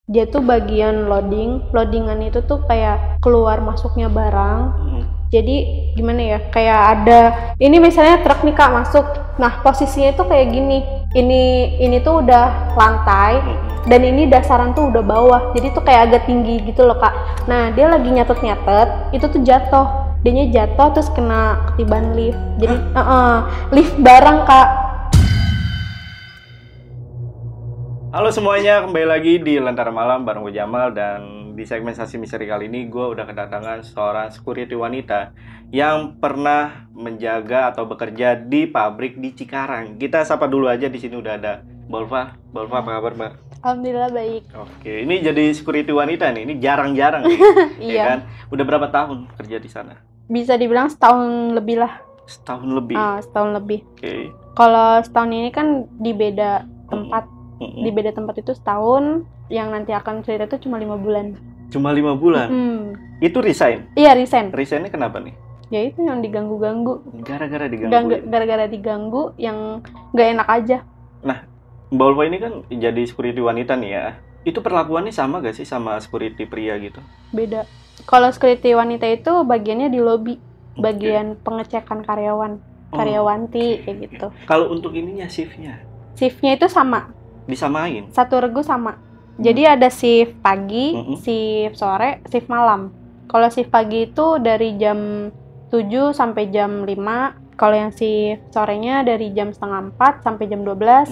Dia tuh bagian loadingan itu tuh kayak keluar masuknya barang. Jadi gimana ya, kayak ada, ini misalnya truk nih Kak masuk, nah posisinya itu kayak gini, ini tuh udah lantai, dan ini dasaran tuh udah bawah, jadi tuh kayak agak tinggi gitu loh Kak. Nah dia lagi nyatet, itu tuh dianya jatuh terus kena ketiban lift, jadi lift barang Kak. Halo semuanya, kembali lagi di Lentera Malam bareng gue Jamal. Dan di segmen Saksi Misteri kali ini gue udah kedatangan seorang security wanita yang pernah menjaga atau bekerja di pabrik di Cikarang. Kita sapa dulu aja, di sini udah ada Bolva. Bolva, apa kabar Mbak? Alhamdulillah baik. Oke, ini jadi security wanita nih, ini jarang-jarang nih. Iya. Ya kan? Udah berapa tahun kerja di sana? Bisa dibilang setahun lebih lah. Setahun lebih. Setahun lebih. Oke. Kalau setahun ini kan di beda tempat. Di beda tempat itu setahun, yang nanti akan cerita itu cuma 5 bulan. Cuma 5 bulan? Itu resign? Iya, resign. Resignnya kenapa nih? Ya itu yang diganggu-ganggu. Gara-gara diganggu? Gara-gara diganggu yang gak enak aja. Nah, Mbak Ulfa ini kan jadi security wanita nih ya. Itu perlakuannya sama gak sih sama security pria gitu? Beda. Kalau security wanita itu bagiannya di lobby, bagian pengecekan karyawan, karyawanti kayak gitu. Kalau untuk ininya shiftnya? Shiftnya itu sama. Disamain? Satu regu sama. Jadi ada shift pagi, shift sore, shift malam. Kalau shift pagi itu dari jam 7 sampai jam 5. Kalau yang shift sorenya dari jam setengah 4 sampai jam 12.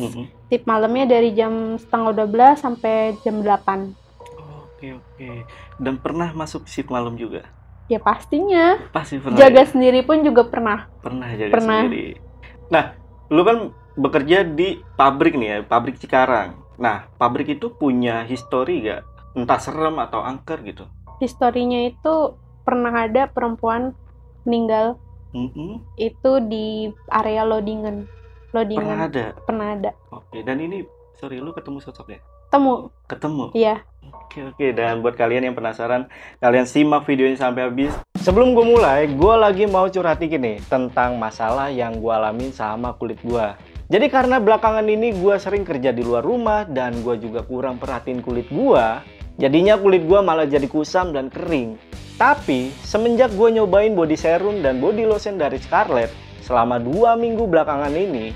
Shift malamnya dari jam setengah 12 sampai jam 8. Oke. Dan pernah masuk shift malam juga? Ya pastinya. Pasti pernah. Jaga sendiri pun juga pernah. Pernah jaga sendiri. Nah, lu kan bekerja di pabrik nih ya, pabrik Cikarang. Nah, pabrik itu punya histori gak? Entah serem atau angker gitu? Historinya itu pernah ada perempuan meninggal. Itu di area loadingan. Pernah ada? Pernah ada. Oke, dan ini, sorry, lu ketemu sosoknya? Ketemu? Iya. Oke. Dan buat kalian yang penasaran, kalian simak videonya sampai habis. Sebelum gue mulai, gue lagi mau curhat dikit nih tentang masalah yang gue alamin sama kulit gue. Jadi karena belakangan ini gue sering kerja di luar rumah dan gue juga kurang perhatiin kulit gue, jadinya kulit gue malah jadi kusam dan kering. Tapi semenjak gue nyobain body serum dan body lotion dari Scarlett selama 2 minggu belakangan ini,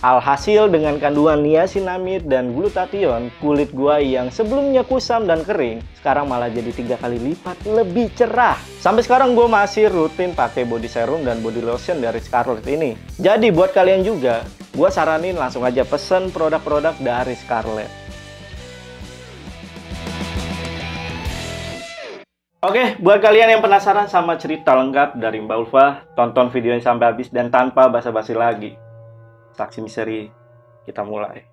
alhasil dengan kandungan niacinamide dan glutathione, kulit gua yang sebelumnya kusam dan kering, sekarang malah jadi 3 kali lipat lebih cerah. Sampai sekarang gua masih rutin pakai body serum dan body lotion dari Scarlett ini. Jadi buat kalian juga, gua saranin langsung aja pesen produk-produk dari Scarlett. Oke, buat kalian yang penasaran sama cerita lengkap dari Mbak Ulfa, tonton videonya sampai habis dan tanpa basa-basi lagi. Saksi Misteri, kita mulai.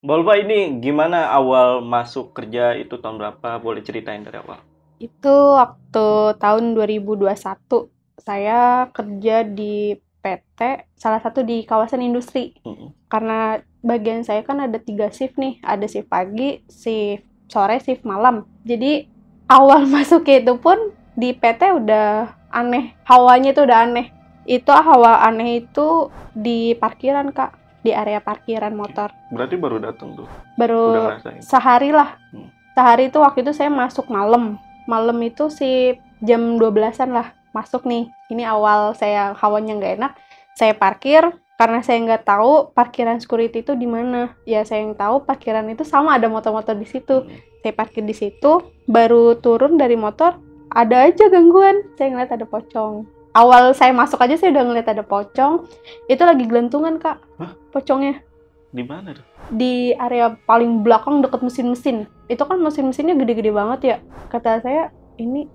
Bolva, ini gimana awal masuk kerja itu tahun berapa? Boleh ceritain dari awal? Itu waktu tahun 2021. Saya kerja di PT, salah satu di kawasan industri. Karena bagian saya kan ada 3 shift nih. Ada shift pagi, shift sore, shift malam. Jadi awal masuknya itu pun di PT udah aneh. Hawanya itu udah aneh. Itu hawa aneh itu di parkiran, Kak. Di area parkiran motor. Berarti baru datang tuh? Baru sehari lah. Sehari itu waktu itu saya masuk malam. Malam itu sih jam 12-an lah masuk nih. Ini awal saya hawanya nggak enak. Saya parkir karena saya nggak tahu parkiran security itu di mana. Ya saya yang tahu parkiran itu sama ada motor-motor di situ. Saya parkir di situ, baru turun dari motor ada aja gangguan. Saya ngeliat ada pocong. Awal saya masuk aja saya udah ngeliat ada pocong. Itu lagi gelantungan, Kak. Hah? Pocongnya. Di mana tuh? Di area paling belakang deket mesin-mesin. Itu kan mesin-mesinnya gede-gede banget ya. Kata saya, ini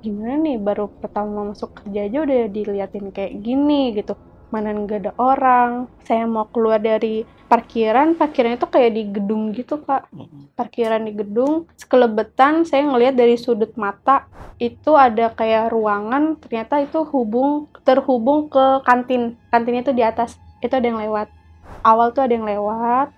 gimana nih, baru pertama masuk kerja aja udah diliatin kayak gini gitu. mana nggak ada orang. Saya mau keluar dari parkirannya itu kayak di gedung gitu Kak. Parkiran di gedung, sekelebetan saya ngelihat dari sudut mata itu ada kayak ruangan, ternyata itu terhubung ke kantin. Kantinnya itu di atas, itu ada yang lewat. Awal tuh ada yang lewat,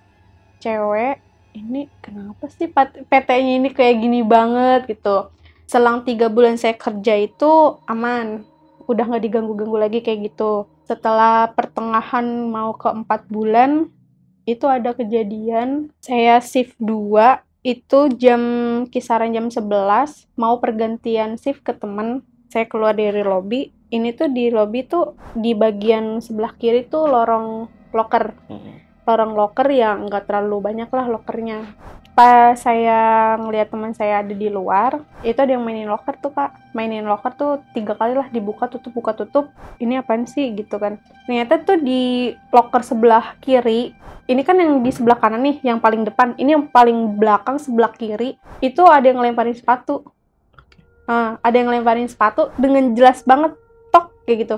cewek. Ini kenapa sih PT-nya ini kayak gini banget gitu. Selang 3 bulan saya kerja itu aman, udah nggak diganggu-ganggu lagi kayak gitu. Setelah pertengahan mau ke 4 bulan, itu ada kejadian, saya shift 2, itu kisaran jam 11, mau pergantian shift ke temen, saya keluar dari lobby, ini tuh di lobby tuh, di bagian sebelah kiri tuh lorong locker. Lorong locker yang nggak terlalu banyak lah lokernya. Pas saya ngeliat teman saya ada di luar, itu ada yang mainin locker tuh Kak. Mainin locker tuh 3 kali lah, dibuka tutup. Ini apaan sih gitu kan. Ternyata tuh di locker sebelah kiri, ini kan yang di sebelah kanan nih, yang paling depan. Ini yang paling belakang sebelah kiri, itu ada yang ngelemparin sepatu. Ada yang ngelemparin sepatu dengan jelas banget, tok kayak gitu.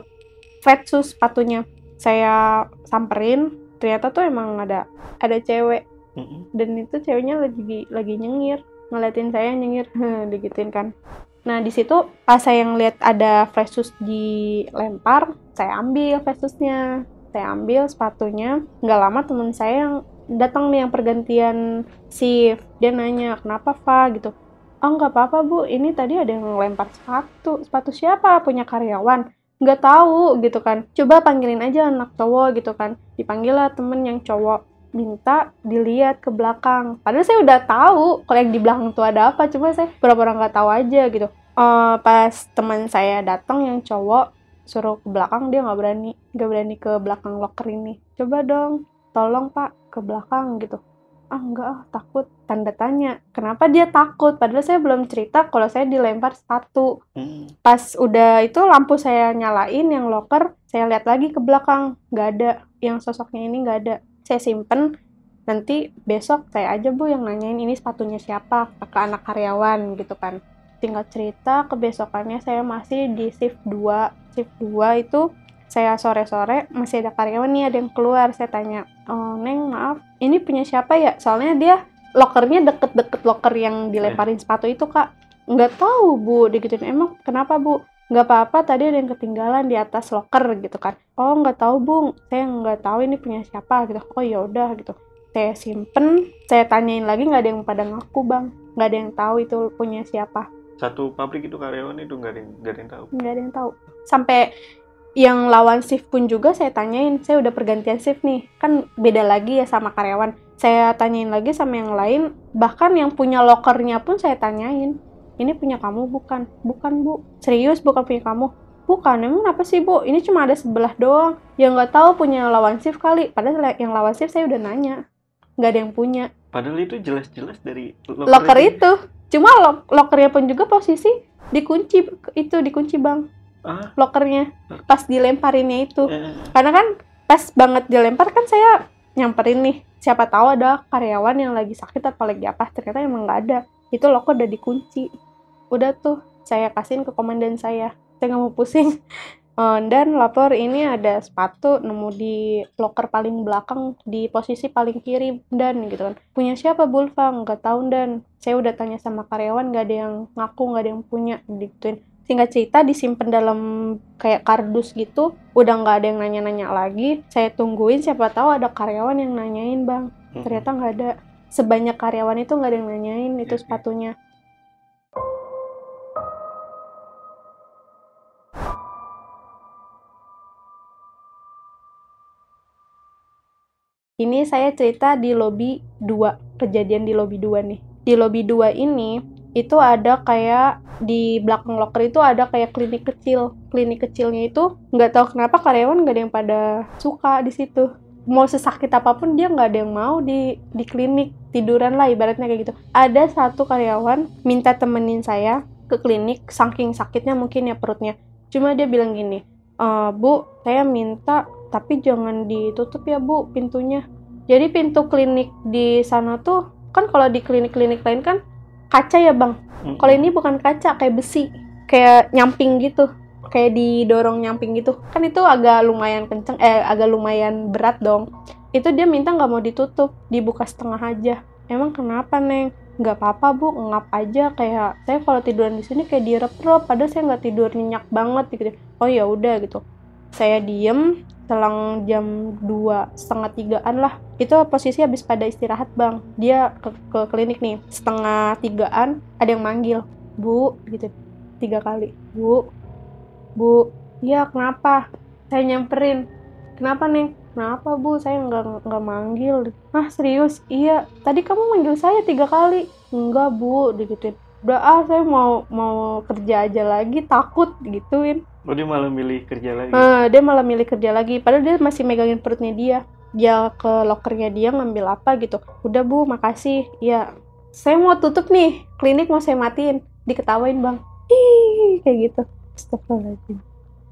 Flat shoes sepatunya. Saya samperin, ternyata tuh emang ada cewek. Dan itu ceweknya lagi nyengir, ngeliatin saya nyengir, digituin kan. Nah di situ pas saya ngeliat ada flash shoes dilempar, saya ambil flash shoesnya, saya ambil sepatunya. Nggak lama teman saya yang datang nih, yang pergantian shift, dia nanya kenapa Fa gitu. Oh nggak apa-apa Bu, ini tadi ada yang ngelempar sepatu siapa, punya karyawan? Nggak tahu gitu kan, coba panggilin aja anak cowok gitu kan. Dipanggil lah temen yang cowok, minta dilihat ke belakang. Padahal saya udah tahu kalau yang di belakang tuh ada apa, cuma saya pura-pura nggak tahu aja gitu. Pas teman saya datang yang cowok suruh ke belakang, dia nggak berani ke belakang locker ini. Coba dong, tolong Pak ke belakang gitu. Enggak, takut, tanda tanya. Kenapa dia takut? Padahal saya belum cerita kalau saya dilempar sepatu. Pas udah itu lampu saya nyalain yang locker, saya lihat lagi ke belakang, nggak ada, yang sosoknya ini nggak ada. Saya simpen, nanti besok saya aja Bu yang nanyain ini sepatunya siapa, ke anak karyawan gitu kan. Tinggal cerita, kebesokannya saya masih di shift 2. Shift 2 itu saya sore-sore masih ada karyawan nih, ada yang keluar. Saya tanya, Neng maaf, ini punya siapa ya? Soalnya dia lokernya deket-deket loker yang dilemparin sepatu itu Kak. Nggak tahu Bu, digituin. Emang kenapa Bu? Nggak apa-apa, tadi ada yang ketinggalan di atas locker gitu kan. Oh nggak tahu Bung, saya nggak tahu ini punya siapa gitu. Oh ya udah gitu, saya simpen, saya tanyain lagi, nggak ada yang pada ngaku Bang, nggak ada yang tahu itu punya siapa. Satu pabrik itu karyawan itu nggak ada yang tahu. Nggak ada yang tahu. Sampai yang lawan shift pun juga saya tanyain, saya udah pergantian shift nih, kan beda lagi ya sama karyawan. Saya tanyain lagi sama yang lain, bahkan yang punya lokernya pun saya tanyain. Ini punya kamu bukan? Bukan Bu. Serius bukan punya kamu? Bukan. Emang apa sih Bu? Ini cuma ada sebelah doang. Ya nggak tahu punya lawan shift kali. Padahal yang lawan shift saya udah nanya. Nggak ada yang punya. Padahal itu jelas-jelas dari locker itu. Cuma lockernya pun juga posisi dikunci Bang. Lockernya. Pas dilemparinnya itu. Karena kan pas banget dilempar kan saya nyamperin nih. Siapa tahu ada karyawan yang lagi sakit atau lagi apa. Ternyata emang nggak ada. Itu locker udah dikunci. Udah tuh saya kasihin ke komandan saya nggak mau pusing. Dan lapor ini ada sepatu nemu di locker paling belakang di posisi paling kiri dan gitu kan. Punya siapa Bulfa? Nggak tahu dan saya udah tanya sama karyawan, nggak ada yang ngaku, nggak ada yang punya digituin. Singkat cerita disimpan dalam kayak kardus gitu, udah nggak ada yang nanya-nanya lagi. Saya tungguin siapa tahu ada karyawan yang nanyain Bang. Ternyata nggak ada. Sebanyak karyawan itu nggak ada yang nanyain itu sepatunya. Ini saya cerita di lobby 2, kejadian di lobby 2 nih. Di lobby 2 ini, itu ada kayak, di belakang locker itu ada kayak klinik kecil. Klinik kecilnya itu, nggak tahu kenapa karyawan nggak ada yang pada suka di situ. Mau sesakit apapun dia nggak ada yang mau di klinik. Tiduran lah ibaratnya kayak gitu. Ada satu karyawan minta temenin saya ke klinik, saking sakitnya mungkin ya perutnya. Cuma dia bilang gini, Bu, saya minta tapi jangan ditutup ya Bu pintunya. Jadi pintu klinik di sana tuh kan kalau di klinik-klinik lain kan kaca ya Bang. Kalau ini bukan kaca, kayak besi, kayak nyamping gitu. kayak didorong nyamping gitu. Kan itu agak lumayan kenceng, agak lumayan berat dong. Itu dia minta nggak mau ditutup, dibuka setengah aja. Emang kenapa, Neng? Nggak apa-apa, Bu, ngap aja. Kayak saya kalau tiduran di sini kayak direp-rep, padahal saya nggak tidur nyenyak banget gitu. Oh ya udah gitu. Saya diem, selang jam 2, setengah 3-an lah. Itu posisi habis pada istirahat, Bang. Dia ke klinik nih, setengah 3-an ada yang manggil, Bu, gitu. 3 kali. Bu, iya kenapa? Saya nyamperin. Kenapa, Neng? Kenapa, Bu? Saya nggak manggil. Ah, serius? Iya. Tadi kamu manggil saya 3 kali. Enggak, Bu, digituin. Udah saya mau kerja aja lagi, takut gituin. Oh, dia malah milih kerja lagi. Dia malah milih kerja lagi. Padahal dia masih megangin perutnya dia. Dia ke lokernya dia ngambil apa gitu. Udah, Bu, makasih. Iya. Saya mau tutup nih. Klinik mau saya matiin. Diketawain, Bang. Ih, kayak gitu. Astagfirullahaladzim.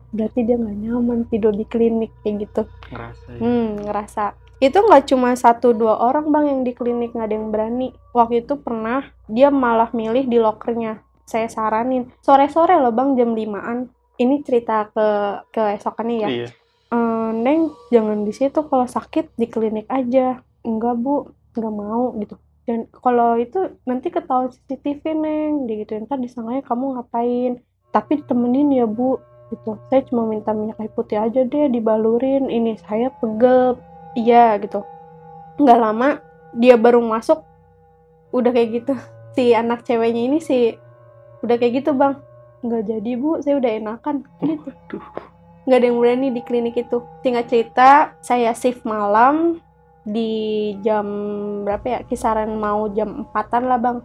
Berarti dia nggak nyaman tidur di klinik kayak gitu. Ngerasa ya? Ngerasa. Itu nggak cuma 1-2 orang, Bang, yang di klinik, nggak ada yang berani. Waktu itu pernah dia malah milih di lokernya. Saya saranin sore-sore loh, Bang, jam 5-an. Ini cerita ke esokannya ya. Iya. Neng, jangan di situ, kalau sakit di klinik aja. Enggak, Bu, nggak mau gitu. Dan kalau itu nanti ketahuan CCTV, Neng, gitu. Ntar disangkanya kamu ngapain. Tapi temenin ya, Bu, gitu. Saya cuma minta minyak kayu putih aja deh, dibalurin. Ini saya pegel. Iya, gitu. Nggak lama dia baru masuk, udah kayak gitu. Si anak ceweknya ini udah kayak gitu, Bang. Nggak jadi, Bu, saya udah enakan gitu. Nggak ada yang berani di klinik itu. Singkat cerita, saya shift malam di jam berapa ya, kisaran mau jam 4-an lah, Bang.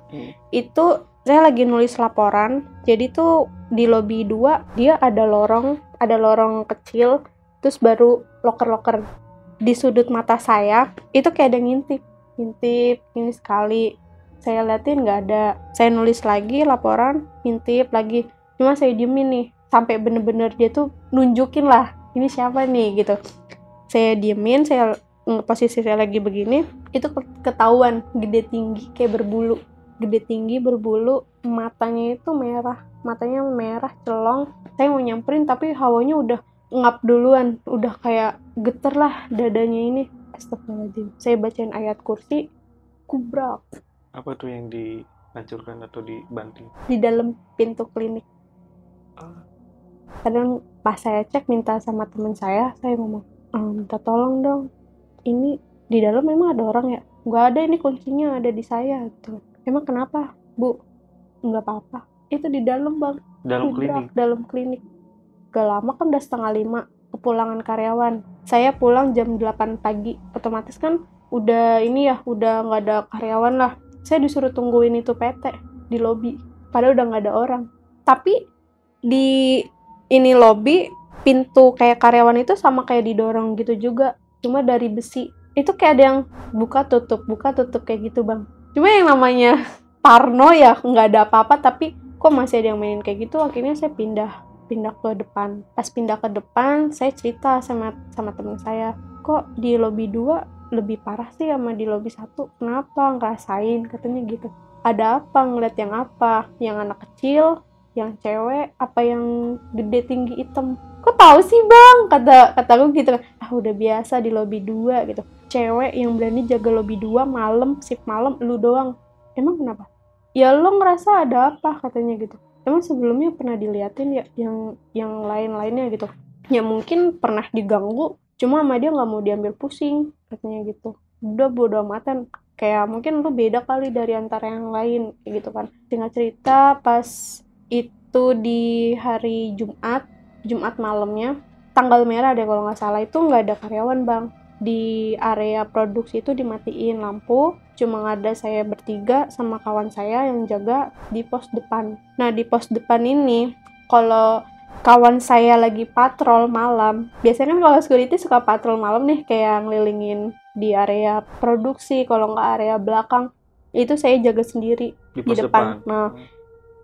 Itu saya lagi nulis laporan. Jadi tuh di lobby 2 dia ada lorong kecil, terus baru loker-loker. Di sudut mata saya itu kayak ada ngintip ini sekali. Saya liatin nggak ada. Saya nulis lagi laporan, ngintip lagi. Cuma saya diemin nih sampai bener-bener dia tuh nunjukin lah ini siapa nih gitu. Saya diemin, posisi saya lagi begini, itu ketahuan gede tinggi kayak berbulu. Gede tinggi berbulu, matanya itu merah, celong. Saya mau nyamperin tapi hawanya udah ngap duluan, udah kayak geter lah dadanya ini. Astagfirullahaladzim. Saya bacain ayat kursi, kubrak. Apa tuh yang dihancurkan atau dibanting? Di dalam pintu klinik. Kadang pas saya cek minta sama teman saya ngomong, minta tolong dong, ini di dalam memang ada orang ya? Nggak ada, ini kuncinya ada di saya gitu. Emang kenapa, Bu? Nggak apa-apa. Itu di dalam, Bang. Dalam klinik. Gak lama kan udah 4:30 kepulangan karyawan. Saya pulang jam 8 pagi. Otomatis kan udah nggak ada karyawan lah. Saya disuruh tungguin itu PT di lobi. Padahal udah nggak ada orang. Tapi di ini lobi, pintu kayak karyawan itu sama kayak didorong gitu juga. Cuma dari besi. Itu kayak ada yang buka tutup kayak gitu, Bang. Cuma yang namanya parno ya, nggak ada apa-apa, tapi kok masih ada yang mainin kayak gitu. Akhirnya saya pindah ke depan. Pas pindah ke depan, saya cerita sama teman saya, kok di lobi 2 lebih parah sih sama di lobi 1. Kenapa? Ngerasain, katanya gitu. Ada apa? Ngeliat yang apa? Yang anak kecil, yang cewek, apa yang gede tinggi hitam? Kok tahu sih, Bang? Kataku gitu kan. Udah biasa di lobi 2 gitu. Cewek yang berani jaga lobi 2 malam, shift malam, lu doang. Emang kenapa? Ya lo ngerasa ada apa, katanya gitu. Emang sebelumnya pernah diliatin ya yang lain-lainnya gitu. Ya mungkin pernah diganggu, cuma sama dia nggak mau diambil pusing, katanya gitu. Udah bodo amatan, kayak mungkin lu beda kali dari antara yang lain kayak gitu kan. Singkat cerita, pas itu di hari Jumat malamnya, tanggal merah deh kalau nggak salah, itu nggak ada karyawan, Bang. Di area produksi itu dimatiin lampu, cuma ada saya bertiga sama kawan saya yang jaga di pos depan. Nah, di pos depan ini, kalau kawan saya lagi patrol malam, biasanya kan kalau security suka patrol malam nih, kayak ngelilingin di area produksi, kalau nggak area belakang, itu saya jaga sendiri di depan. Nah,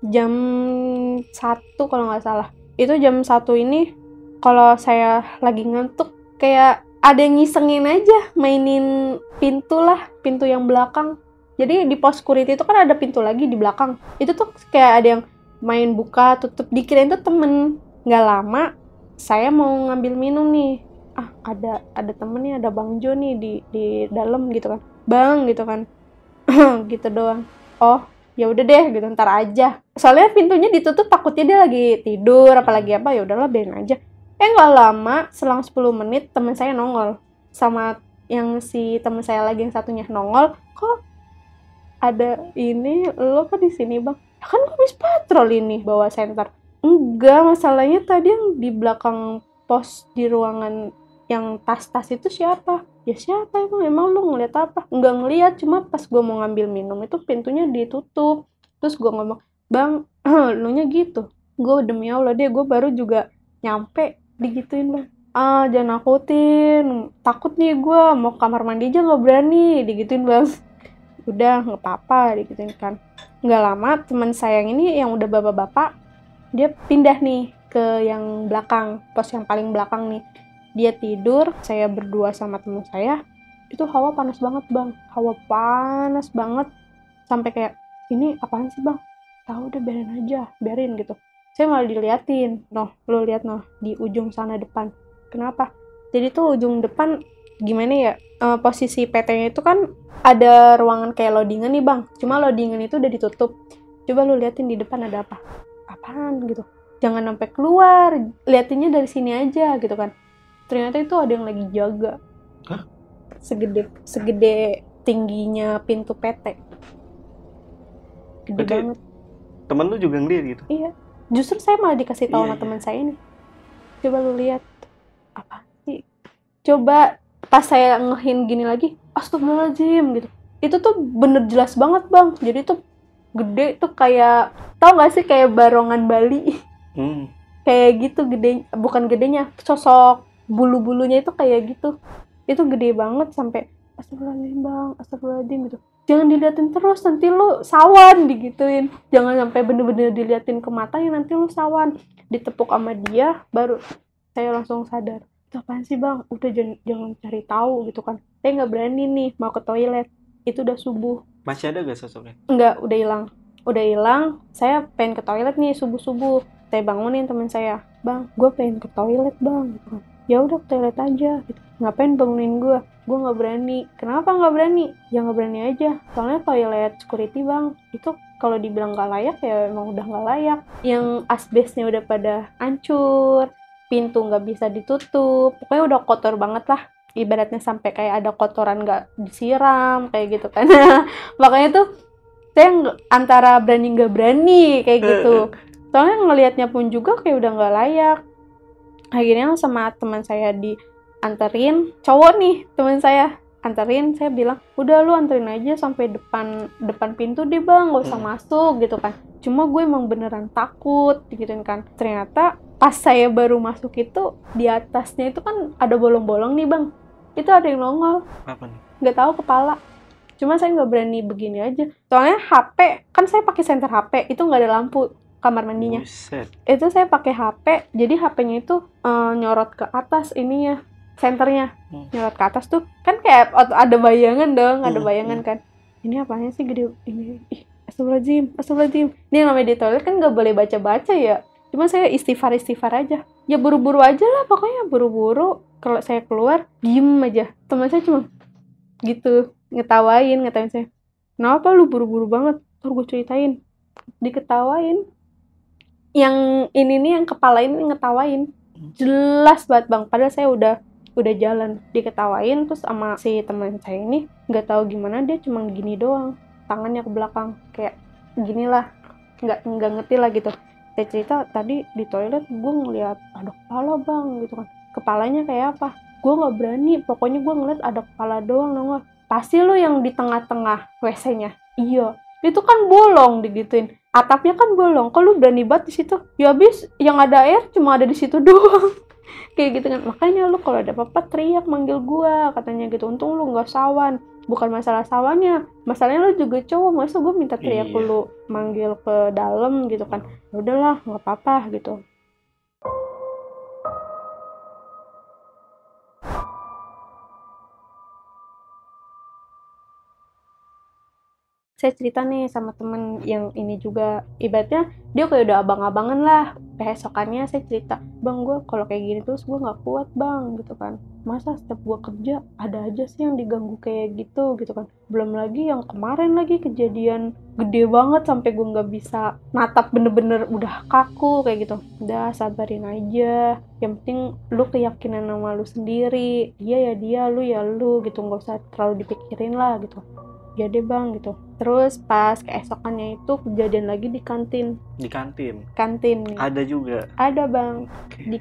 jam 1 kalau nggak salah, itu jam 1 ini, kalau saya lagi ngantuk, kayak ada yang ngisengin aja, mainin pintu yang belakang. Jadi di pos security itu kan ada pintu lagi di belakang. Itu tuh kayak ada yang main buka tutup, dikirain tuh temen. Nggak lama saya mau ngambil minum nih, ada temen nih, ada Bang Jo nih di dalam gitu kan, bang gitu kan. Gitu doang. Oh ya udah deh gitu, ntar aja, soalnya pintunya ditutup takutnya dia lagi tidur apalagi apa, ya udahlah biarin aja. Nggak lama, selang 10 menit teman saya nongol, sama yang si teman saya lagi yang satunya nongol, kok ada ini, lo kan di sini bang? Ya kan gue habis patrol ini bawa senter. Enggak, masalahnya tadi yang di belakang pos di ruangan yang tas-tas itu siapa? Ya siapa emang lu ngeliat apa? Enggak ngeliat, cuma pas gue mau ngambil minum itu pintunya ditutup. Terus gue ngomong, bang, lu nya gitu. Gue demi Allah deh, gue baru juga nyampe digituin bang. Jangan nakutin, takut nih gue mau kamar mandi aja nggak berani, digituin bang. Udah nggak apa-apa digituin kan. Nggak lama teman saya yang ini yang udah bapak-bapak, dia pindah nih ke yang belakang, pos yang paling belakang nih. Dia tidur, saya berdua sama teman saya, itu hawa panas banget bang, hawa panas banget, sampai kayak, ini apaan sih bang, tahu udah biarin aja, biarin gitu. Saya malah diliatin, noh lo lihat noh di ujung sana depan. Kenapa? Jadi tuh ujung depan gimana ya, posisi PT-nya itu kan ada ruangan kayak loadingan nih bang, cuma loadingan itu udah ditutup. Coba lu liatin di depan ada apa, apaan gitu, jangan sampai keluar, liatinnya dari sini aja gitu kan. Ternyata itu ada yang lagi jaga. Hah? Segede tingginya pintu PT, gede Berarti banget. temen lu juga ngeliat gitu? Iya, justru saya malah dikasih tahu Iya, sama iya. teman saya ini, coba lu lihat apa sih. Coba pas saya ngehin gini lagi, astagfirullahaladzim gitu, itu tuh bener jelas banget bang. Jadi tuh gede tuh, kayak tau gak sih kayak barongan Bali. Kayak gitu gede, bukan gedenya, sosok bulu-bulunya itu kayak gitu. Itu gede banget sampai astagfirullahaladzim bang, astagfirullahaladzim gitu. Jangan diliatin terus, nanti lu sawan, digituin. Jangan sampai bener-bener diliatin ke matanya, nanti lu sawan. Ditepuk sama dia, baru saya langsung sadar. Itu apaan sih bang? Udah jangan cari tahu gitu kan. Saya nggak berani nih mau ke toilet. Itu udah subuh. Masih ada gak sosoknya? Enggak, udah hilang. Udah hilang. Saya pengen ke toilet nih subuh-subuh. Saya bangunin teman saya. Bang, gue pengen ke toilet bang. Gitu kan. Ya udah ke toilet aja. Gitu. Ngapain bangunin gue? Gue nggak berani. Kenapa nggak berani? Ya nggak berani aja. Soalnya toilet security bang, itu kalau dibilang nggak layak ya emang udah nggak layak. Yang asbesnya udah pada hancur, pintu nggak bisa ditutup. Pokoknya udah kotor banget lah. Ibaratnya sampai kayak ada kotoran nggak disiram kayak gitu kan. Makanya tuh saya antara berani nggak berani kayak gitu. Soalnya ngelihatnya pun juga kayak udah nggak layak. Akhirnya sama teman saya dianterin, cowok nih teman saya anterin. Saya bilang udah lu anterin aja sampai depan pintu deh bang, nggak usah masuk gitu kan. Cuma gue emang beneran takut gituin kan. Ternyata pas saya baru masuk itu di atasnya itu kan ada bolong-bolong nih bang. Itu ada yang nongol. Apa nih? Nggak tahu kepala. Cuma saya nggak berani begini aja. Soalnya HP, kan saya pakai senter HP, itu nggak ada lampu kamar mandinya. Buset. Itu saya pakai HP, jadi HP-nya itu nyorot ke atas ininya, senternya. Nyorot ke atas tuh, kan kayak ada bayangan dong, ada bayangan kan. Ini apanya sih gede ini? Ih, astagfirullahaladzim, astagfirullahaladzim. Ini namanya di toilet kan nggak boleh baca-baca ya. Cuma saya istighfar aja. Ya buru-buru aja lah, pokoknya buru-buru. Kalau saya keluar, diem aja. Teman saya cuma gitu, ngetawain saya. Kenapa lu buru-buru banget? Ntar gue ceritain. Diketawain. Yang ini nih, yang kepala ini ngetawain. Jelas banget bang, padahal saya udah jalan. Diketawain, terus sama si teman saya ini, nggak tahu gimana dia cuma gini doang. Tangannya ke belakang. Kayak gini lah. Nggak ngerti lah gitu. Saya cerita, tadi di toilet gue ngeliat ada kepala bang gitu kan. Kepalanya kayak apa? Gue nggak berani, pokoknya gue ngeliat ada kepala doang nongol. Pasti lu yang di tengah-tengah WC-nya. Iya, itu kan bolong digituin. Atapnya kan bolong, kok lu berani banget di situ? Ya habis yang ada air cuma ada di situ doang. Kayak gitu kan. Makanya lu kalau ada apa-apa teriak manggil gua, katanya gitu. Untung lu nggak sawan. Bukan masalah sawannya, masalahnya lu juga cowok, masa gue minta teriak lu manggil ke dalam gitu kan. Ya udahlah, nggak apa-apa gitu. Saya cerita nih sama temen yang ini juga, ibaratnya dia kayak udah abang-abangan lah, keesokannya saya cerita, bang gue kalau kayak gini terus gue nggak kuat bang gitu kan, masa setiap gue kerja ada aja sih yang diganggu kayak gitu kan, belum lagi yang kemarin lagi kejadian gede banget sampai gue nggak bisa natap, bener-bener udah kaku kayak gitu. Udah sabarin aja, yang penting lu keyakinan sama lu sendiri, dia ya dia, lu ya lu gitu, nggak usah terlalu dipikirin lah gitu. Ya deh bang gitu. Terus pas keesokannya itu kejadian lagi di kantin. Di kantin? Kantin. Ada juga? Ada bang. Di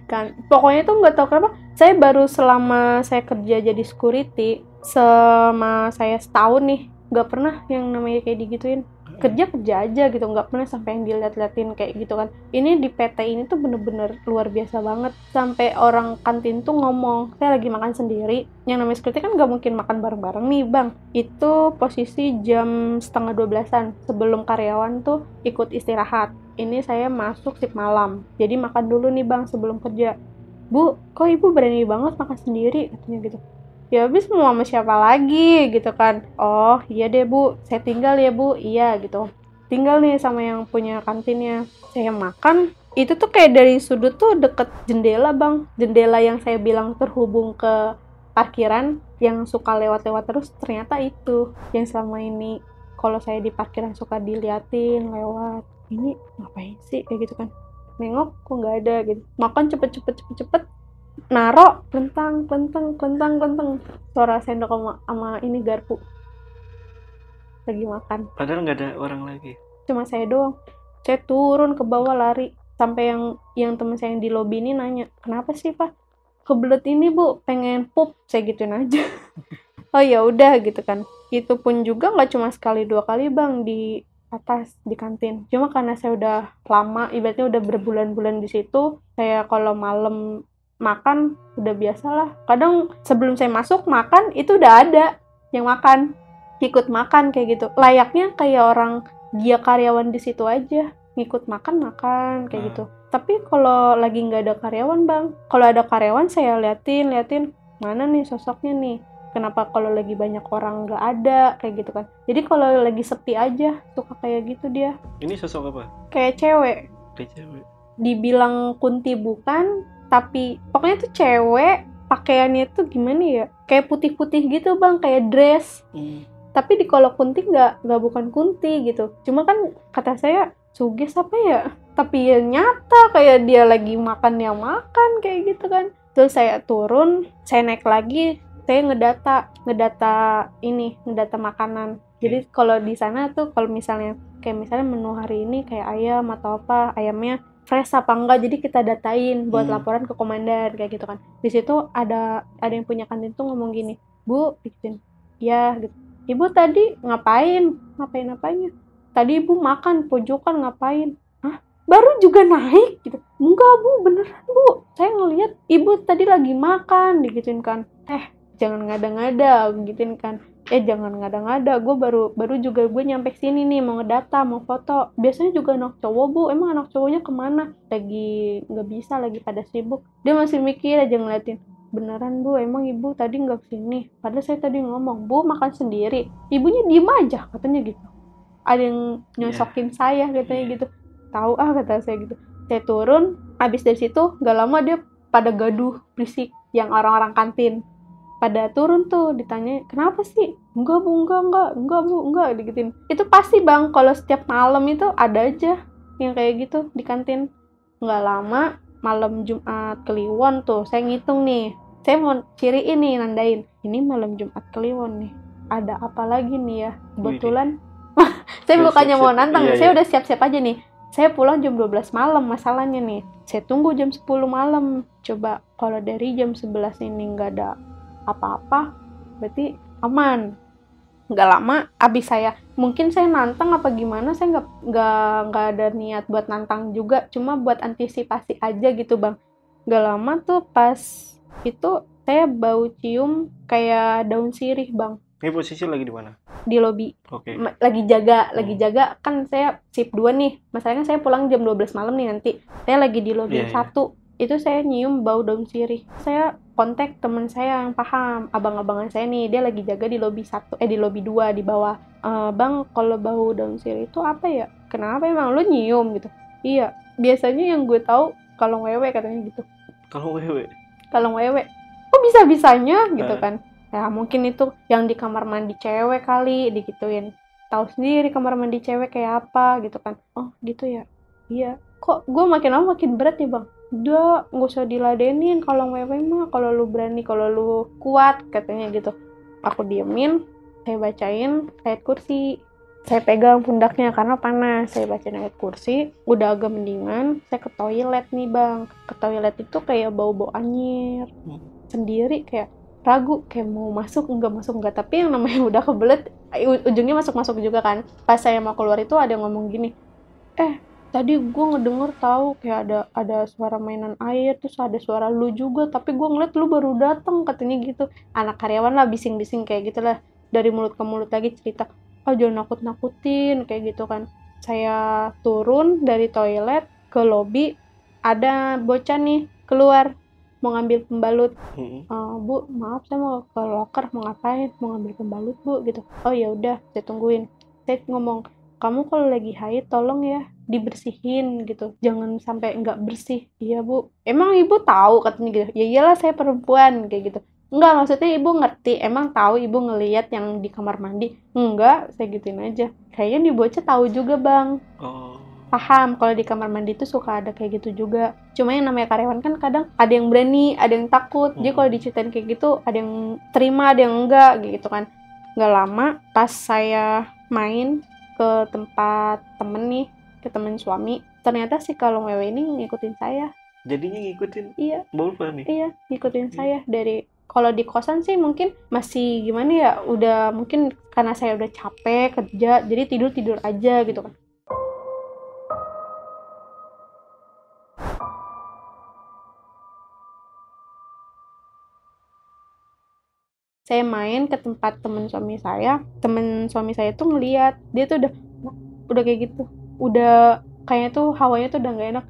pokoknya tuh nggak tahu kenapa, saya baru selama saya kerja jadi security, sama saya setahun nih, nggak pernah yang namanya kayak digituin. Kerja aja gitu, nggak pernah sampai yang dilihat-liatin kayak gitu kan. Ini di PT ini tuh bener-bener luar biasa banget, sampai orang kantin tuh ngomong, saya lagi makan sendiri, yang namanya security kan nggak mungkin makan bareng-bareng nih bang. Itu posisi jam 11:30-an, sebelum karyawan tuh ikut istirahat. Ini saya masuk shift malam, jadi makan dulu nih bang sebelum kerja. Bu, kok ibu berani banget makan sendiri, katanya gitu. Ya habis mau sama siapa lagi gitu kan. Oh iya deh bu, saya tinggal ya bu. Iya gitu, tinggal nih sama yang punya kantinnya. Saya makan, itu tuh kayak dari sudut tuh deket jendela bang, jendela yang saya bilang terhubung ke parkiran yang suka lewat-lewat terus, ternyata itu yang selama ini kalau saya di parkiran suka diliatin lewat. Ini ngapain sih kayak gitu kan, nengok kok nggak ada gitu. Makan cepet naro kentang suara sendok sama ini garpu lagi makan, padahal nggak ada orang lagi, cuma saya doang. Saya turun ke bawah lari, sampai yang teman saya yang di lobi ini nanya, kenapa sih pak, kebelet ini bu, pengen pup, saya gituin aja. Oh ya udah gitu kan. Itu pun juga nggak cuma sekali dua kali bang di atas di kantin, cuma karena saya udah lama, ibaratnya udah berbulan-bulan di situ, saya kalau malam makan udah biasa lah. Kadang sebelum saya masuk makan itu udah ada yang makan, ikut makan kayak gitu, layaknya kayak orang dia karyawan di situ aja, ngikut makan kayak gitu. Tapi kalau lagi nggak ada karyawan bang, kalau ada karyawan saya liatin mana nih sosoknya nih, kenapa kalau lagi banyak orang nggak ada kayak gitu kan. Jadi kalau lagi sepi aja suka kayak gitu dia. Ini sosok apa? Kayak cewek. Dibilang kunti bukan, tapi pokoknya tuh cewek, pakaiannya tuh gimana ya, kayak putih-putih gitu bang, kayak dress. Tapi di kalau kunti nggak bukan kunti gitu, cuma kan kata saya suges apa ya, tapi ya nyata kayak dia lagi makan kayak gitu kan. Terus saya turun, saya naik lagi, saya ngedata makanan. Jadi kalau di sana tuh kalau misalnya menu hari ini kayak ayam atau apa, ayamnya fresh apa enggak, jadi kita datain buat laporan ke komandan kayak gitu kan. Di situ ada yang punya kantin tuh ngomong gini, bu, gituin, ya gitu. Ibu tadi ngapain apainnya? Tadi ibu makan pojokan, ngapain? Hah? Baru juga naik gitu. Enggak bu, beneran bu, saya ngeliat ibu tadi lagi makan, digituin kan. Jangan ngada-ngada gituin kan. Jangan ngada-ngada, gue baru juga gue nyampe sini nih, mau ngedata, mau foto. Biasanya juga anak cowok bu, emang anak cowoknya kemana? Lagi nggak bisa, lagi pada sibuk. Dia masih mikir aja ngeliatin, beneran bu, emang ibu tadi nggak kesini? Padahal saya tadi ngomong, bu makan sendiri. Ibunya diem aja katanya gitu. Ada yang nyosokin saya katanya gitu. Tahu kata saya gitu. Saya turun, habis dari situ nggak lama dia pada gaduh berisik, yang orang-orang kantin pada turun tuh, ditanya kenapa sih? Enggak bu, enggak digituin. Itu pasti bang, kalau setiap malam itu ada aja yang kayak gitu di kantin. Nggak lama malam Jumat Kliwon tuh, saya ngitung nih, saya mau ciriin nih, nandain ini malam Jumat Kliwon nih, ada apa lagi nih ya, kebetulan saya bukannya mau nantang, saya udah siap-siap aja nih. Saya pulang jam 12 malam masalahnya nih, saya tunggu jam 10 malam. Coba kalau dari jam 11 ini nggak ada apa-apa, berarti aman. Nggak lama abis mungkin saya nantang apa gimana, saya nggak ada niat buat nantang juga, cuma buat antisipasi aja gitu bang. Nggak lama tuh pas itu saya bau cium kayak daun sirih bang. Ini posisi lagi di mana? Di lobi. Oke. Lagi jaga kan, saya shift 2 nih, masalahnya saya pulang jam 12 malam nih nanti. Saya lagi di lobi 1. Itu saya nyium bau daun sirih. Saya kontak teman saya yang paham, abang-abangan saya nih, dia lagi jaga di lobi 1, di lobi 2 di bawah. Bang, kalau bau daun sirih itu apa ya? Kenapa emang lu nyium gitu? Iya. biasanya yang gue tahu kalong wewe katanya gitu. Kalau wewe. Kalong wewe. Kok bisa-bisanya gitu kan. Ya mungkin itu yang di kamar mandi cewek kali digituin. Tahu sendiri kamar mandi cewek kayak apa gitu kan. Oh gitu ya. Iya. Kok gue makin lama makin berat ya bang. Udah nggak usah diladenin kalong wewe mah. Kalau lu berani, kalau lu kuat katanya gitu. Aku diemin. Saya bacain ayat kursi. Saya pegang pundaknya karena panas. Saya bacain ayat kursi. Udah agak mendingan. Saya ke toilet nih bang. Ke toilet itu kayak bau-bau anyir. Sendiri kayak ragu. Kayak mau masuk enggak. Tapi yang namanya udah kebelet. Ujungnya masuk juga kan. Pas saya mau keluar itu ada yang ngomong gini. Tadi gue ngedenger tahu kayak ada suara mainan air. Terus ada suara lu juga. Tapi gue ngeliat lu baru datang katanya gitu. Anak karyawan lah bising-bising kayak gitu lah. Dari mulut ke mulut lagi cerita. Jangan nakut-nakutin kayak gitu kan. Saya turun dari toilet ke lobi, ada bocah nih keluar mau ngambil pembalut. Bu maaf saya mau ke loker, mau ngapain, mau ngambil pembalut bu gitu. Oh ya udah saya tungguin. Saya ngomong, kamu kalau lagi haid tolong ya dibersihin gitu, jangan sampai nggak bersih. Iya bu, emang ibu tahu katanya gitu. Ya iyalah saya perempuan kayak gitu. Enggak, maksudnya ibu ngerti, emang tahu ibu ngelihat yang di kamar mandi? Enggak, saya gituin aja. Kayaknya nih bocah tahu juga bang. Paham kalau di kamar mandi itu suka ada kayak gitu juga. Cuma yang namanya karyawan kan kadang ada yang berani, ada yang takut. Jadi kalau diceritain kayak gitu, ada yang terima, ada yang enggak gitu kan. Nggak lama pas saya main ke tempat temen nih, ke temen suami, ternyata si kalong wewe ini ngikutin saya. Jadinya ngikutin? Iya. Bapak nih? Iya, ngikutin saya dari. Kalau di kosan sih mungkin masih gimana ya, udah mungkin karena saya udah capek kerja, jadi tidur aja gitu kan. Saya main ke tempat temen suami saya tuh ngeliat, dia tuh udah kayak gitu, udah kayaknya tuh hawanya tuh udah nggak enak,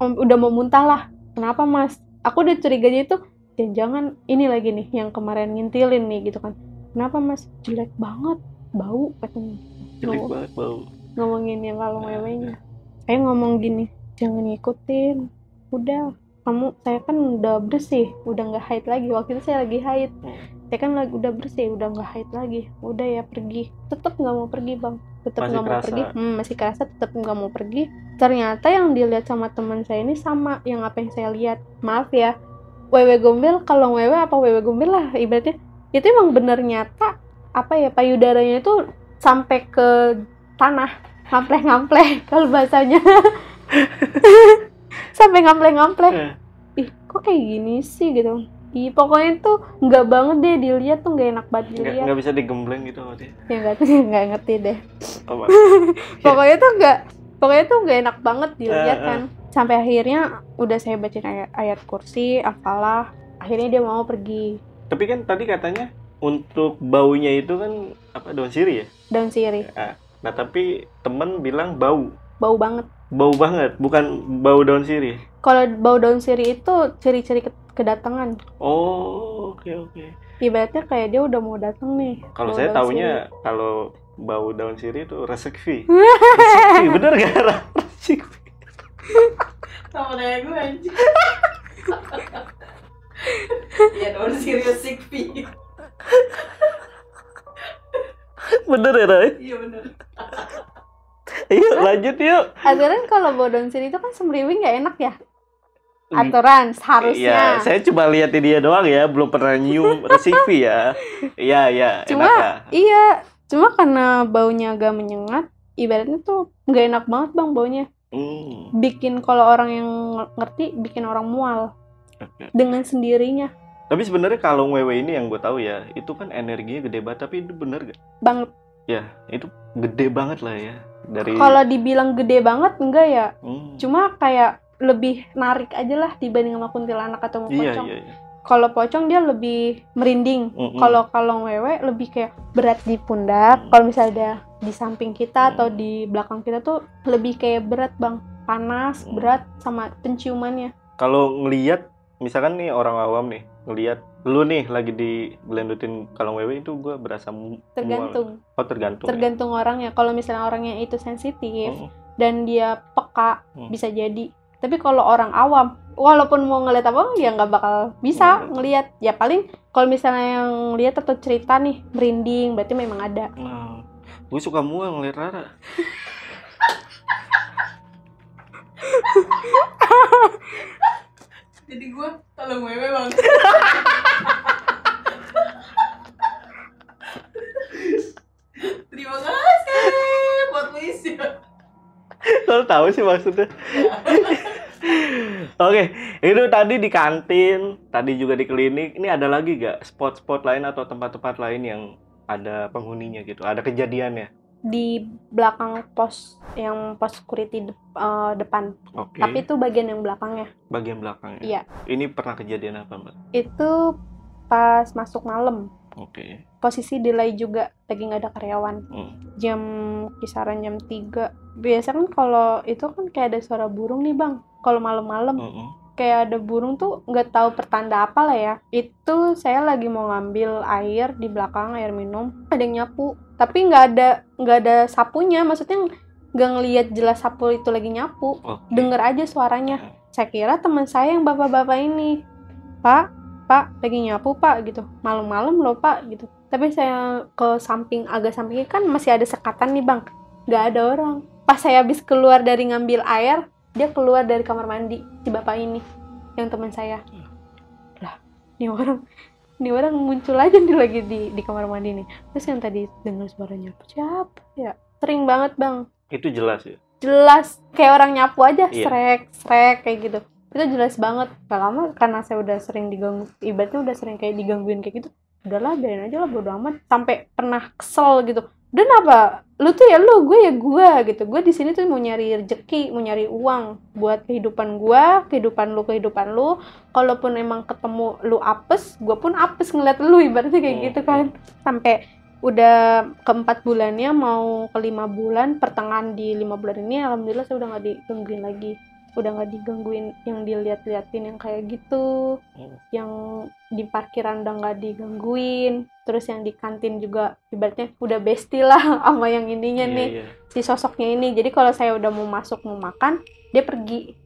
udah mau muntah lah. Kenapa mas? Aku udah curiganya itu jangan ini lagi nih yang kemarin ngintilin nih gitu kan. Kenapa mas? Jelek banget bau katanya. Jelek banget bau. Ngomongin yang kalong wewenya. Saya ngomong gini, jangan ngikutin, udah saya kan udah bersih, udah nggak haid lagi. Waktu itu saya lagi haid, saya kan udah bersih, udah nggak haid lagi, udah ya pergi. Tetap nggak mau pergi bang, tetap nggak mau pergi. Masih kerasa, tetap nggak mau pergi. Ternyata yang dilihat sama teman saya ini sama yang apa yang saya lihat. Maaf ya, wewe gombel, kalong wewe apa wewe gombel lah ibaratnya. Itu emang bener nyata, apa ya, payudaranya itu sampai ke tanah, ngampleh kalau bahasanya. Sampai ngampleh. Ih, kok kayak gini sih gitu. Ih, pokoknya tuh nggak banget deh dilihat, tuh nggak enak banget dilihat. Nggak bisa digembleng gitu sama dia. Ya nggak ngerti deh. Pokoknya tuh nggak enak banget dilihat kan. Sampai akhirnya udah saya bacain ayat kursi, apalah. Akhirnya dia mau pergi. Tapi kan tadi katanya untuk baunya itu kan apa, daun sirih ya? Daun sirih. Nah tapi temen bilang bau. Bau banget. Bau banget, bukan bau daun sirih. Kalau bau daun sirih itu ciri-ciri kedatangan. Oh, oke. Ibaratnya kayak dia udah mau datang nih. Kalau saya taunya kalau bau daun sirih itu resekvi. Resekvi, bener gak? Resekvi. Sama kayak gue anjing. Ya daun sirih resekvi. Bener ya, Ray? Iya bener. Yuk lanjut yuk. Aturan kalau bawa daun sirih itu kan semriwing nggak enak ya? Aturan seharusnya. Iya, saya cuma lihat dia doang ya, belum pernah nyium resekvi ya. Iya. Cuma enak ya? Iya, cuma karena baunya agak menyengat, ibaratnya tuh nggak enak banget bang baunya. Bikin kalau orang yang ngerti, bikin orang mual. Dengan sendirinya. Tapi sebenarnya kalong wewe ini yang gue tahu ya, itu kan energinya gede banget, tapi itu bener gak? Banget. Ya, itu gede banget lah ya. Kalau dibilang gede banget enggak ya. Cuma kayak lebih narik aja lah dibanding sama kuntilanak atau pocong. Iya. Kalau pocong dia lebih merinding. Kalau kalong wewe lebih kayak berat di pundak. Kalau misalnya ada di samping kita atau di belakang kita tuh lebih kayak berat bang. Panas, berat sama penciumannya. Kalau ngelihat misalkan nih orang awam nih ngelihat lu nih lagi digelendutin kalong wewe, itu gue berasa tergantung. Tergantung. Tergantung orangnya. Kalau misalnya orangnya itu sensitif dan dia peka, bisa jadi. Tapi kalau orang awam, walaupun mau ngeliat apa, ya nggak bakal bisa ngeliat. Ya paling kalau misalnya yang lihat atau cerita nih merinding, berarti memang ada. Gue suka mual ngeliat Rara. Jadi gue tolong wewe bang. Terima kasih buat puisi. Lo tahu sih maksudnya. Oke, itu tadi di kantin, tadi juga di klinik. Ini ada lagi gak spot-spot lain atau tempat-tempat lain yang ada penghuninya gitu? Ada kejadiannya? Di belakang pos security depan. Oke. Tapi itu bagian yang belakangnya. Bagian belakangnya. Iya. Ini pernah kejadian apa, Mbak? Itu pas masuk malam. Oke. Posisi delay juga, lagi nggak ada karyawan. Kisaran jam 3. Biasa kan kalau itu kan kayak ada suara burung nih bang. Kalau malam-malam kayak ada burung tuh, nggak tahu pertanda apa lah ya. Itu saya lagi mau ngambil air di belakang, air minum, ada yang nyapu. Tapi nggak ada sapunya, maksudnya nggak ngelihat jelas sapu itu lagi nyapu. Denger aja suaranya. Saya kira teman saya yang bapak-bapak ini, Pak lagi nyapu Pak gitu, malam-malam loh Pak gitu. Tapi saya ke samping, agak sampingnya kan masih ada sekatan nih bang, nggak ada orang. Pas saya habis keluar dari ngambil air, dia keluar dari kamar mandi, si bapak ini yang teman saya. Lah, ini orang muncul aja nih lagi di kamar mandi nih. Terus yang tadi dengar suara nyapu siapa ya? Sering banget bang. Itu jelas ya? Jelas, kayak orang nyapu aja, srek kayak gitu. Itu jelas banget. Gak lama karena saya udah sering diganggu, ibaratnya udah sering kayak digangguin kayak gitu. Udahlah, biarin aja lah, bodo amat. Sampai pernah kesel gitu. Dan apa? Lu tuh ya lu, gue ya gue gitu. Gue di sini tuh mau nyari rezeki, mau nyari uang buat kehidupan gue, kehidupan lu. Kalaupun emang ketemu lu apes, gue pun apes ngeliat lu, ibaratnya kayak gitu kan. Sampai udah ke 4 bulannya, mau ke 5 bulan, pertengahan di 5 bulan ini alhamdulillah saya udah gak digangguin lagi. Udah gak digangguin yang dilihat-liatin yang kayak gitu. Yang di parkiran udah gak digangguin. Terus yang di kantin juga ibaratnya udah bestie lah sama yang ininya nih. Si sosoknya ini. Jadi kalau saya udah mau masuk mau makan, dia pergi.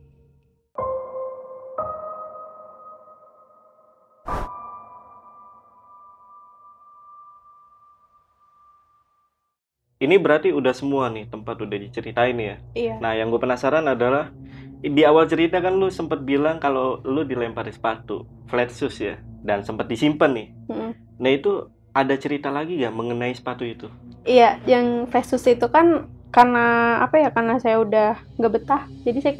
Ini berarti udah semua nih tempat udah diceritain ya? Iya. Nah yang gue penasaran adalah, di awal cerita kan lu sempet bilang kalau lu dilempar sepatu flat shoes ya, dan sempet disimpan nih. Nah itu ada cerita lagi gak mengenai sepatu itu? Iya, yang flat shoes itu kan karena apa ya, karena saya udah nggak betah, jadi saya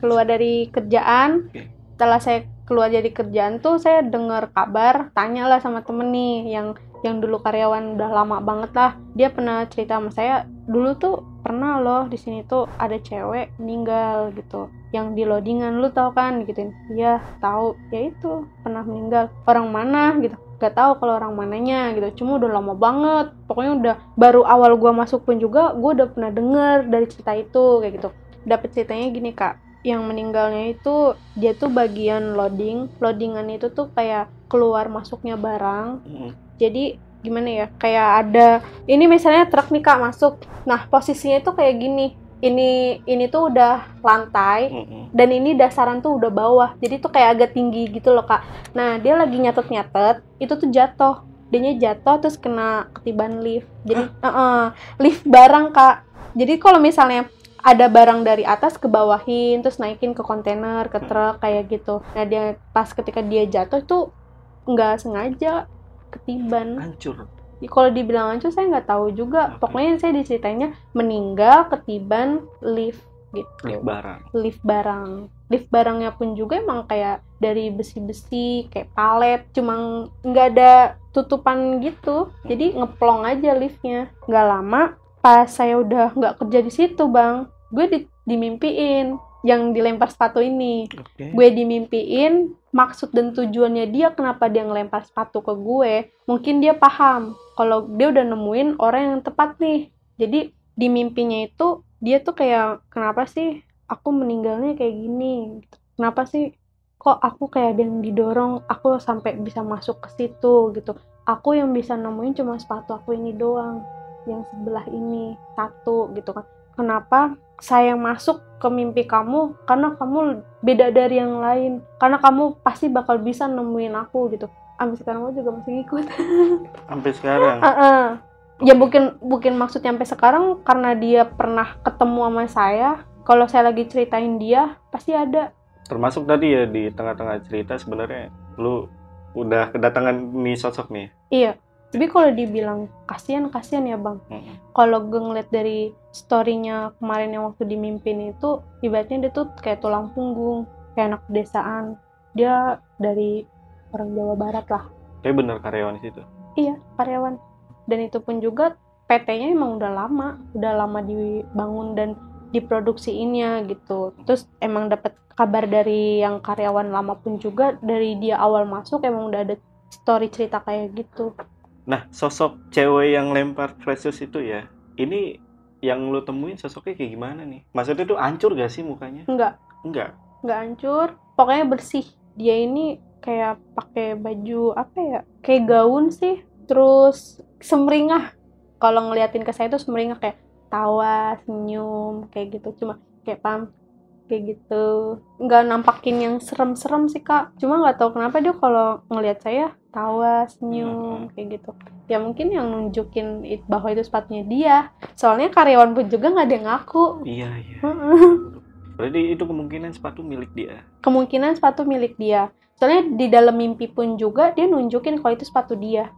keluar dari kerjaan. Setelah saya keluar dari kerjaan tuh saya dengar kabar, tanyalah sama temen nih yang dulu karyawan udah lama banget lah. Dia pernah cerita sama saya, dulu tuh pernah loh di sini tuh ada cewek meninggal gitu, yang di loadingan, lu tahu kan gituin. Iya tahu, ya itu pernah meninggal. Orang mana gitu, gak tahu kalau orang mananya gitu, cuma udah lama banget. Pokoknya udah lobaru awal gua masuk pun juga gua udah pernah denger dari cerita itu kayak gitu. Dapet ceritanya gini kak, yang meninggalnya itu dia tuh bagian loadingan itu tuh kayak keluar masuknya barang. Jadi gimana ya, kayak ada ini misalnya truk nih kak masuk, nah posisinya itu kayak gini, ini tuh udah lantai dan ini dasaran tuh udah bawah, jadi tuh kayak agak tinggi gitu loh kak. Nah dia lagi nyatet itu tuh jatuh, dianya jatuh terus kena ketiban lift. Jadi lift barang kak. Jadi kalau misalnya ada barang dari atas ke bawahin terus naikin ke kontainer, ke truk kayak gitu. Nah dia pas ketika dia jatuh itu nggak sengaja ketiban. Hancur. Kalau dibilang hancur saya nggak tahu juga. Pokoknya saya diceritanya meninggal ketiban lift gitu. Lift barangnya pun juga emang kayak dari besi-besi kayak palet, cuma nggak ada tutupan gitu. Jadi ngeplong aja liftnya. Nggak lama pas saya udah nggak kerja di situ bang, gue dimimpiin yang dilempar sepatu ini. Gue dimimpiin maksud dan tujuannya dia kenapa dia ngelempar sepatu ke gue. Mungkin dia paham kalau dia udah nemuin orang yang tepat nih. Jadi di mimpinya itu dia tuh kayak, kenapa sih aku meninggalnya kayak gini, kenapa sih kok aku kayak ada yang didorong aku sampai bisa masuk ke situ gitu. Aku yang bisa nemuin cuma sepatu aku ini doang, yang sebelah ini satu gitu kan. kenapa saya masuk ke mimpi kamu, karena kamu beda dari yang lain, karena kamu pasti bakal bisa nemuin aku gitu. Sampai sekarang aku juga masih ngikut. Sampai sekarang. Ya bukan maksudnya sampai sekarang, karena dia pernah ketemu sama saya. Kalau saya lagi ceritain dia, pasti ada. Termasuk tadi ya di tengah-tengah cerita sebenarnya lu udah kedatangan nih sosok nih. Iya. Tapi kalau dibilang kasihan ya bang. Kalau gue ngeliat dari story-nya kemarin yang waktu dimimpin itu, ibaratnya dia tuh kayak tulang punggung, kayak anak pedesaan. Dia dari orang Jawa Barat lah. Kayak bener karyawan di situ. Iya, karyawan. Dan itu pun juga PT-nya emang udah lama dibangun dan diproduksiinnya gitu. Terus emang dapat kabar dari yang karyawan lama pun juga, dari dia awal masuk emang udah ada story cerita kayak gitu. Nah, sosok cewek yang lempar flash juice itu ya, ini yang lu temuin sosoknya kayak gimana nih? Maksudnya tuh hancur gak sih mukanya? Enggak hancur, pokoknya bersih. Dia ini kayak pakai baju apa ya, kayak gaun sih, terus semringah. Kalau ngeliatin ke saya tuh semringah, kayak tawa, senyum, kayak gitu. Cuma kayak kayak gitu, nggak nampakin yang serem-serem sih kak. Cuma nggak tahu kenapa dia kalau ngelihat saya tawa, senyum, kayak gitu. Ya mungkin yang nunjukin bahwa itu sepatunya dia. Soalnya karyawan pun juga nggak ada yang ngaku. Iya. Berarti itu kemungkinan sepatu milik dia. Kemungkinan sepatu milik dia. Soalnya di dalam mimpi pun juga dia nunjukin kalau itu sepatu dia.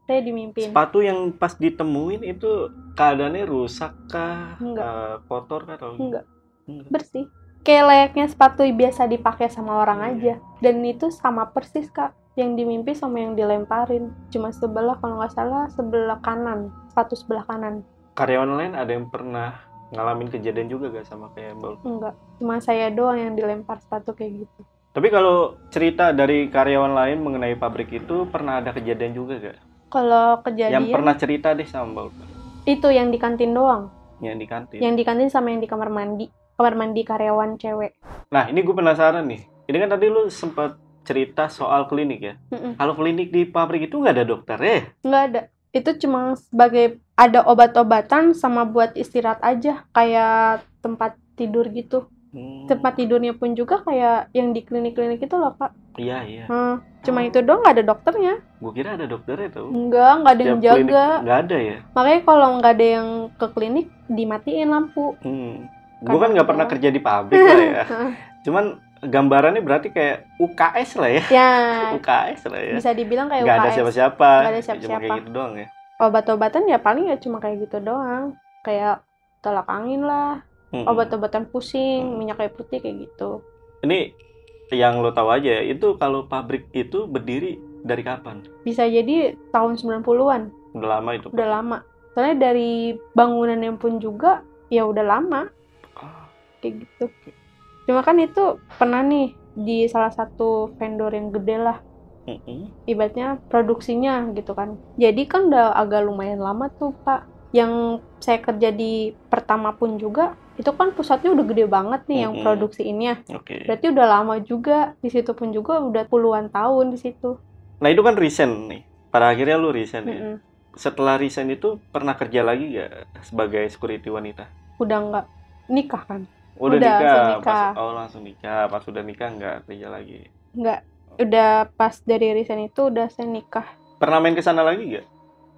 Saya dimimpin. Sepatu yang pas ditemuin itu keadaannya rusak kah? Enggak. Kotor kah atau enggak? Bersih. Kayak layaknya sepatu biasa dipakai sama orang aja. Dan itu sama persis kak, yang dimimpi sama yang dilemparin. Cuma sebelah, kalau nggak salah sebelah kanan, sepatu sebelah kanan. Karyawan lain ada yang pernah ngalamin kejadian juga gak sama kayak Mbak? Enggak, cuma saya doang yang dilempar sepatu kayak gitu. Tapi kalau cerita dari karyawan lain mengenai pabrik itu, pernah ada kejadian juga gak? Kalau kejadian yang pernah cerita deh sama Mbak? Itu yang di kantin doang. Yang di kantin? Yang di kantin sama yang di kamar mandi karyawan cewek. Nah ini gue penasaran nih, ini kan tadi lu sempat cerita soal klinik ya. Kalau klinik di pabrik itu nggak ada dokter ya? Nggak ada, itu cuma sebagai ada obat-obatan sama buat istirahat aja, kayak tempat tidur gitu. Tempat tidurnya pun juga kayak yang di klinik-klinik itu loh kak. Iya. Cuma itu doang, nggak ada dokternya. Gue kira ada dokternya tuh. Nggak ada yang jaga. Nggak ada ya? Makanya kalau nggak ada yang ke klinik, dimatiin lampu. Gue kan nggak pernah kerja di pabrik lah ya. Cuman gambarannya berarti kayak UKS lah ya. UKS lah ya. Bisa dibilang kayak nggak UKS. Ada siapa-siapa. Nggak ada siapa-siapa. Cuma kayak gitu doang ya. Obat-obatan ya paling ya cuma kayak gitu doang. Kayak tolak angin lah. Obat-obatan pusing, minyak kayu putih kayak gitu. Ini yang lo tahu aja ya, itu kalau pabrik itu berdiri dari kapan? Bisa jadi tahun 90-an. Udah lama itu? Udah lama. Soalnya dari bangunannya pun juga ya udah lama. Kayak gitu. Cuma kan itu pernah nih di salah satu vendor yang gede lah. Ibaratnya produksinya gitu kan. Jadi kan udah agak lumayan lama tuh Pak. Yang saya kerja di pertama pun juga itu kan pusatnya udah gede banget nih yang produksiinnya. Berarti udah lama juga. Di situ pun juga udah puluhan tahun di situ. Nah itu kan resign nih. Pada akhirnya lu resign ya. Setelah resign itu pernah kerja lagi gak sebagai security wanita? Udah enggak. Nikah kan? Udah nikah. Langsung nikah. Pas udah nikah nggak kerja lagi? Enggak. Udah pas dari resign itu udah saya nikah. Pernah main ke sana lagi nggak?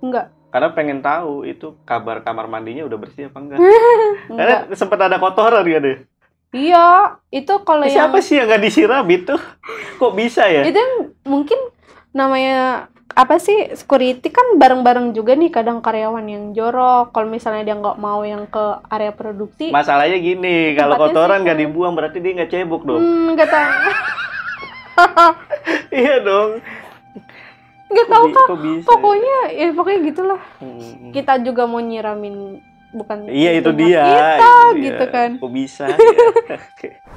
Enggak. Karena pengen tahu itu kabar kamar mandinya udah bersih apa enggak. Karena sempat ada kotoran kan deh. Iya, itu kalau siapa sih yang nggak disiram itu? Kok bisa ya? Itu mungkin namanya apa sih, security kan bareng-bareng juga nih, kadang karyawan yang jorok. Kalau misalnya dia nggak mau yang ke area produksi. Masalahnya gini, kalau kotoran nggak dibuang berarti dia nggak cebok dong. Nggak tahu. Iya dong. Nggak tahu kak. Pokoknya gitulah. Kita juga mau nyiramin, bukan? Iya itu dia. Kita gitu kan. Kok bisa? Ya?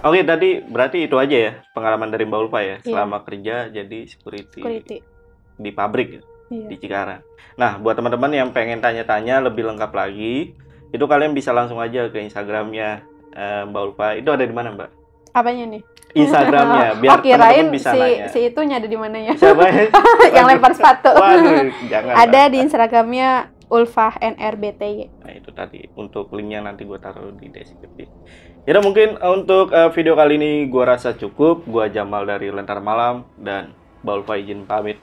Oke, tadi berarti itu aja ya pengalaman dari Mbak Ulfa ya, selama kerja jadi security. Di pabrik di Cikarang. Nah, buat teman-teman yang pengen tanya-tanya lebih lengkap lagi, itu kalian bisa langsung aja ke Instagramnya Mbak Ulfa. Itu ada di mana, Mbak? Apanya nih? Instagramnya, biar teman-teman bisa nanya. Si itunya ada di mananya? Siapa ya? Yang lempar sepatu. Waduh, jangan. Ada di Instagramnya Ulfah NRBTY. Nah itu tadi, untuk linknya nanti gue taruh di deskripsi. Ya mungkin untuk video kali ini gue rasa cukup. Gue Jamal dari Lentera Malam dan Mbak Ulfah izin pamit.